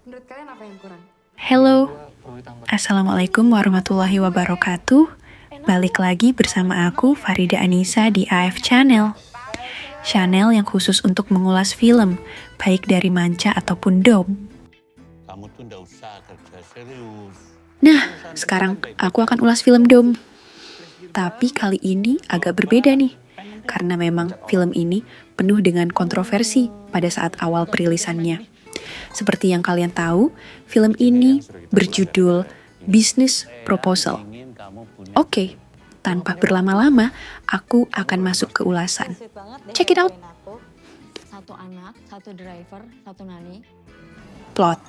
Menurut kalian apa yang kurang? Hello, Assalamualaikum warahmatullahi wabarakatuh. Balik lagi bersama aku, Farida Anissa di AF Channel. Channel yang khusus untuk mengulas film, baik dari manca ataupun dom. Kamu tuh nggak usah kerja serius. Nah, sekarang aku akan ulas film dom. Tapi kali ini agak berbeda nih, karena memang film ini penuh dengan kontroversi pada saat awal perilisannya. Seperti yang kalian tahu, film ini berjudul Business Proposal. Oke, tanpa berlama-lama, aku akan masuk ke ulasan. Check it out. Satu anak, satu driver, satu nani. Plot,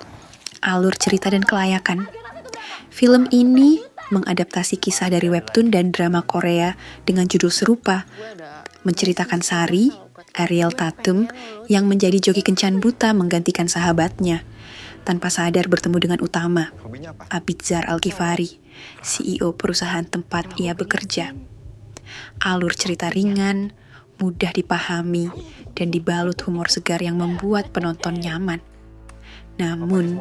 alur cerita dan kelayakan. Film ini mengadaptasi kisah dari webtoon dan drama Korea dengan judul serupa, menceritakan Sari, Ariel Tatum, yang menjadi joki kencan buta menggantikan sahabatnya, tanpa sadar bertemu dengan Utama, Abidzar Al-Ghifari, CEO perusahaan tempat ia bekerja. Alur cerita ringan, mudah dipahami, dan dibalut humor segar yang membuat penonton nyaman. Namun,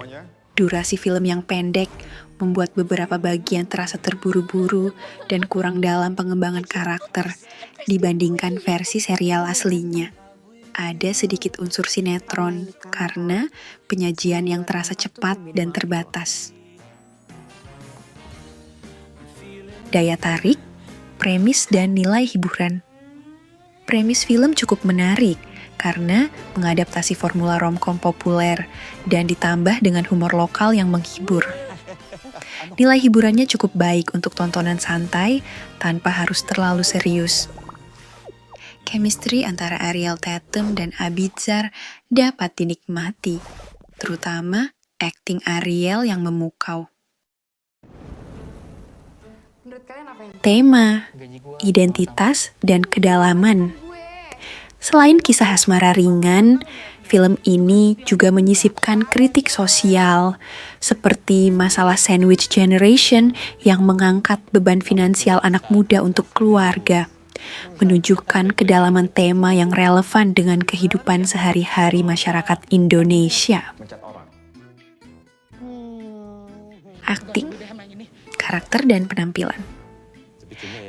durasi film yang pendek membuat beberapa bagian terasa terburu-buru dan kurang dalam pengembangan karakter dibandingkan versi serial aslinya. Ada sedikit unsur sinetron karena penyajian yang terasa cepat dan terbatas. Daya tarik, premis, dan nilai hiburan. Premis film cukup menarik karena mengadaptasi formula romcom populer dan ditambah dengan humor lokal yang menghibur. Nilai hiburannya cukup baik untuk tontonan santai tanpa harus terlalu serius. Chemistry antara Ariel Tatum dan Abidzar dapat dinikmati, terutama akting Ariel yang memukau. Menurut kalian apa yang Tema, identitas, dan kedalaman. Selain kisah asmara ringan, film ini juga menyisipkan kritik sosial, seperti masalah sandwich generation yang mengangkat beban finansial anak muda untuk keluarga, menunjukkan kedalaman tema yang relevan dengan kehidupan sehari-hari masyarakat Indonesia. Akting, karakter, dan penampilan.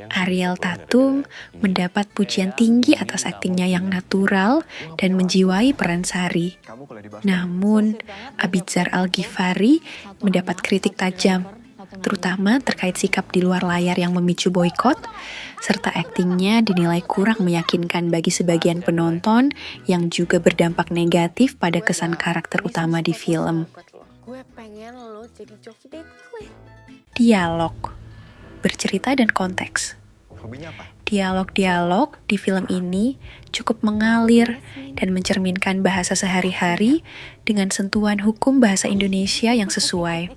Ariel Tatum mendapat pujian tinggi atas aktingnya yang natural dan menjiwai peran Sari. Namun, Abidzar Al-Ghifari mendapat kritik tajam, terutama terkait sikap di luar layar yang memicu boikot, serta aktingnya dinilai kurang meyakinkan bagi sebagian penonton yang juga berdampak negatif pada kesan karakter utama di film. Gue pengen lo jadi joki date gue. Dialog, bercerita dan konteks. Dialog-dialog di film ini cukup mengalir dan mencerminkan bahasa sehari-hari dengan sentuhan hukum bahasa Indonesia yang sesuai.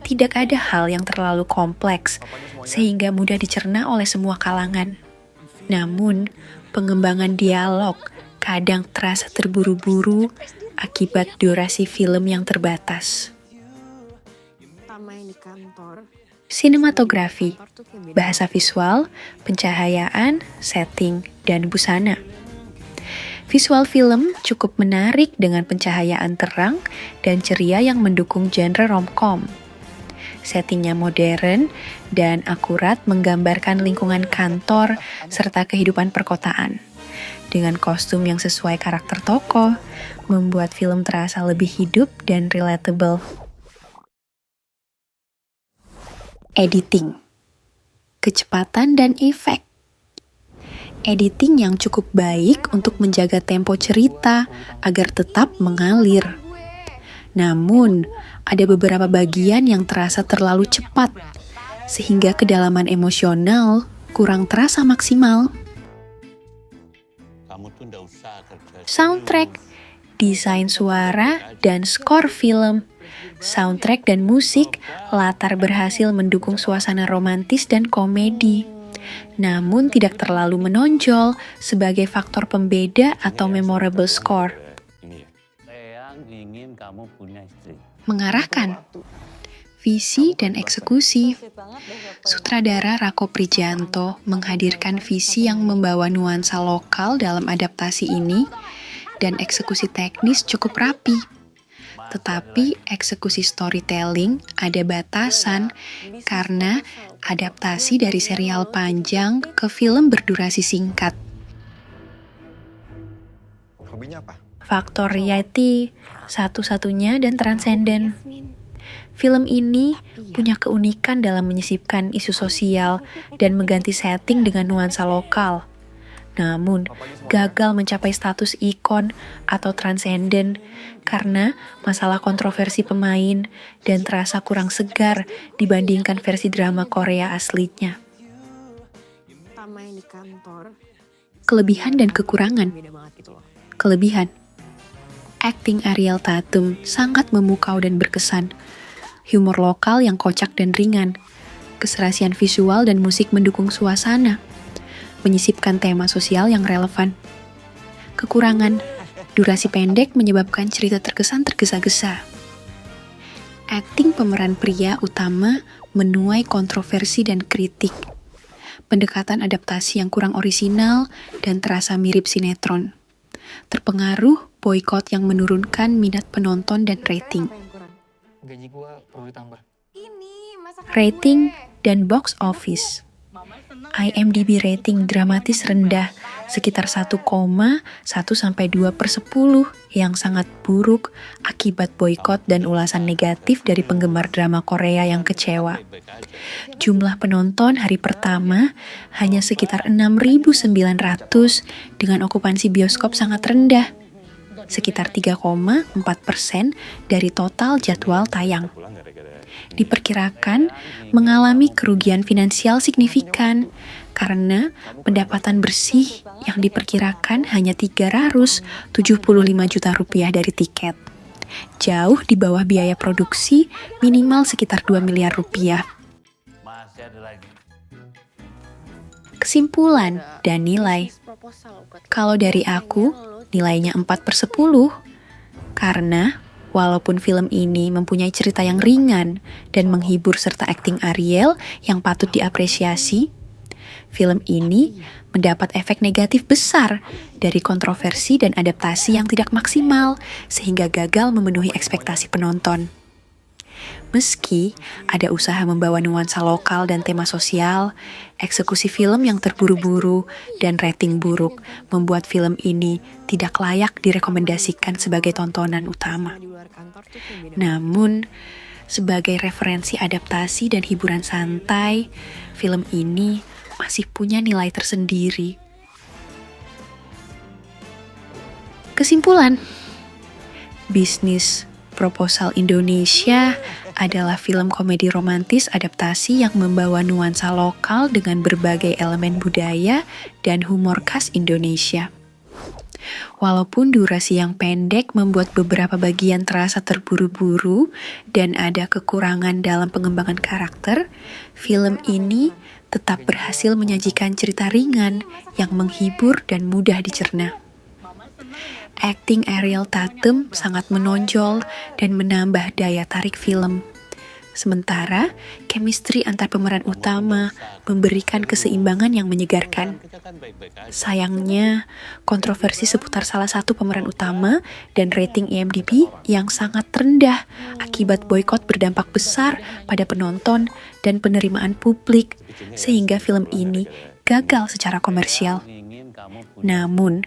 Tidak ada hal yang terlalu kompleks, sehingga mudah dicerna oleh semua kalangan. Namun, pengembangan dialog kadang terasa terburu-buru akibat durasi film yang terbatas. Main di kantor. Sinematografi, bahasa visual, pencahayaan, setting, dan busana. Visual film cukup menarik dengan pencahayaan terang dan ceria yang mendukung genre romcom. Settingnya modern dan akurat menggambarkan lingkungan kantor serta kehidupan perkotaan. Dengan kostum yang sesuai karakter tokoh, membuat film terasa lebih hidup dan relatable. Editing, kecepatan dan efek. Editing yang cukup baik untuk menjaga tempo cerita agar tetap mengalir. Namun, ada beberapa bagian yang terasa terlalu cepat, sehingga kedalaman emosional kurang terasa maksimal. Kamu tuh nggak usah kerja serius. Soundtrack, desain suara, dan skor film. Soundtrack dan musik latar berhasil mendukung suasana romantis dan komedi, namun tidak terlalu menonjol sebagai faktor pembeda atau memorable score. Eyang ingin kamu punya istri. Mengarahkan, visi dan eksekusi. Sutradara Rako Prijanto menghadirkan visi yang membawa nuansa lokal dalam adaptasi ini, dan eksekusi teknis cukup rapi. Tetapi eksekusi storytelling ada batasan karena adaptasi dari serial panjang ke film berdurasi singkat. Hobinya apa? Faktor reality satu-satunya dan transenden. Film ini punya keunikan dalam menyisipkan isu sosial dan mengganti setting dengan nuansa lokal. Namun, gagal mencapai status ikon atau transenden karena masalah kontroversi pemain dan terasa kurang segar dibandingkan versi drama Korea aslinya. Tamai di kantor. Kelebihan dan kekurangan. Beda banget gitu loh. Kelebihan. Akting Ariel Tatum sangat memukau dan berkesan. Humor lokal yang kocak dan ringan. Keserasian visual dan musik mendukung suasana. Menyisipkan tema sosial yang relevan. Kekurangan, durasi pendek menyebabkan cerita terkesan tergesa-gesa. Akting pemeran pria utama menuai kontroversi dan kritik. Pendekatan adaptasi yang kurang orisinal dan terasa mirip sinetron. Terpengaruh boykot yang menurunkan minat penonton dan rating. Apa yang kurang? Gaji gua perlu ditambah. Rating dan box office. IMDb rating dramatis rendah, sekitar 1,1 sampai 2/10 yang sangat buruk akibat boykot dan ulasan negatif dari penggemar drama Korea yang kecewa. Jumlah penonton hari pertama hanya sekitar 6.900 dengan okupansi bioskop sangat rendah, sekitar 3,4% dari total jadwal tayang. Diperkirakan mengalami kerugian finansial signifikan karena pendapatan bersih yang diperkirakan hanya 375 juta rupiah dari tiket. Jauh di bawah biaya produksi minimal sekitar 2 miliar rupiah. Masih ada lagi. Kesimpulan dan nilai. Proposal buat Kalau dari aku, nilainya 4/10. Karena walaupun film ini mempunyai cerita yang ringan dan menghibur serta akting Ariel yang patut diapresiasi, film ini mendapat efek negatif besar dari kontroversi dan adaptasi yang tidak maksimal sehingga gagal memenuhi ekspektasi penonton. Meski ada usaha membawa nuansa lokal dan tema sosial, eksekusi film yang terburu-buru dan rating buruk membuat film ini tidak layak direkomendasikan sebagai tontonan utama. di luar kantor tuh kayak beda. Namun, sebagai referensi adaptasi dan hiburan santai, film ini masih punya nilai tersendiri. Kesimpulan, Bisnis Proposal Indonesia adalah film komedi romantis adaptasi yang membawa nuansa lokal dengan berbagai elemen budaya dan humor khas Indonesia. Walaupun durasi yang pendek membuat beberapa bagian terasa terburu-buru dan ada kekurangan dalam pengembangan karakter, film ini tetap berhasil menyajikan cerita ringan yang menghibur dan mudah dicerna. Akting Ariel Tatum sangat menonjol dan menambah daya tarik film. Sementara, chemistry antar pemeran utama memberikan keseimbangan yang menyegarkan. Sayangnya, kontroversi seputar salah satu pemeran utama dan rating IMDb yang sangat rendah akibat boykot berdampak besar pada penonton dan penerimaan publik, sehingga film ini gagal secara komersial. Namun,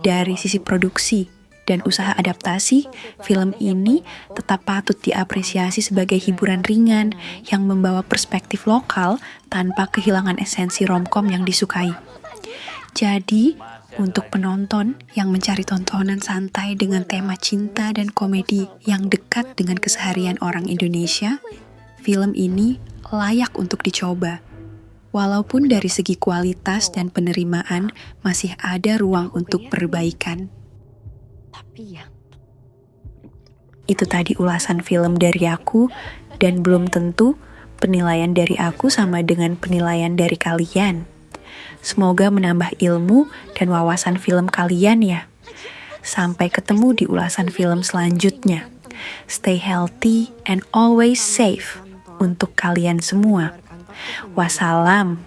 dari sisi produksi dan usaha adaptasi, film ini tetap patut diapresiasi sebagai hiburan ringan yang membawa perspektif lokal tanpa kehilangan esensi romcom yang disukai. Jadi, untuk penonton yang mencari tontonan santai dengan tema cinta dan komedi yang dekat dengan keseharian orang Indonesia, film ini layak untuk dicoba. Walaupun dari segi kualitas dan penerimaan masih ada ruang untuk perbaikan. Tapi ya, Itu tadi ulasan film dari aku, dan belum tentu penilaian dari aku sama dengan penilaian dari kalian. Semoga menambah ilmu dan wawasan film kalian ya. Sampai ketemu di ulasan film selanjutnya. Stay healthy and always safe untuk kalian semua. Wassalam.